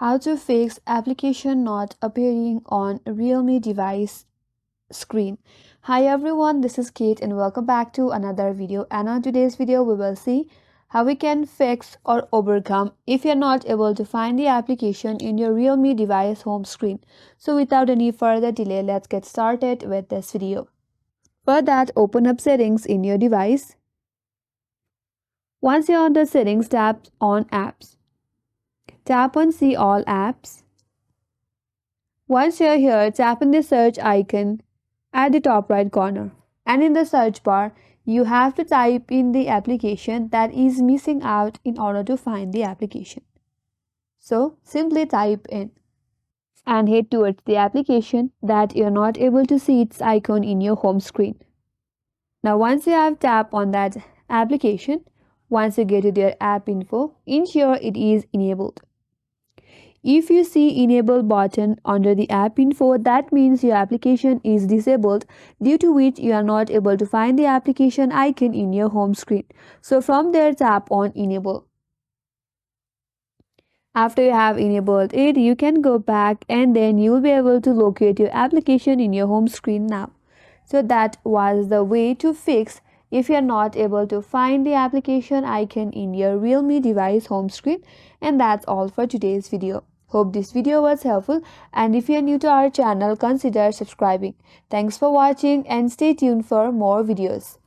How to fix application not appearing on Realme device screen. Hi everyone, this is Kate and welcome back to another video. And on today's video we will see how we can fix or overcome if you're not able to find the application in your Realme device home screen. So without any further delay, let's get started with this video. For that, open up settings in your device. Once you're on the settings, tap on apps. Tap on see all apps. Once you're here, tap on the search icon at the top right corner. And in the search bar, you have to type in the application that is missing out in order to find the application. So simply type in and head towards the application that you're not able to see its icon in your home screen. Now once you have tapped on that application, once you get to their app info, ensure it is enabled. If you see enable button under the app info, that means your application is disabled, due to which you are not able to find the application icon in your home screen. So from there, tap on enable. After you have enabled it, you can go back and then you will be able to locate your application in your home screen now. So that was the way to fix if you are not able to find the application icon in your Realme device home screen. And that's all for today's video. Hope this video was helpful, and if you are new to our channel, consider subscribing. Thanks for watching and stay tuned for more videos.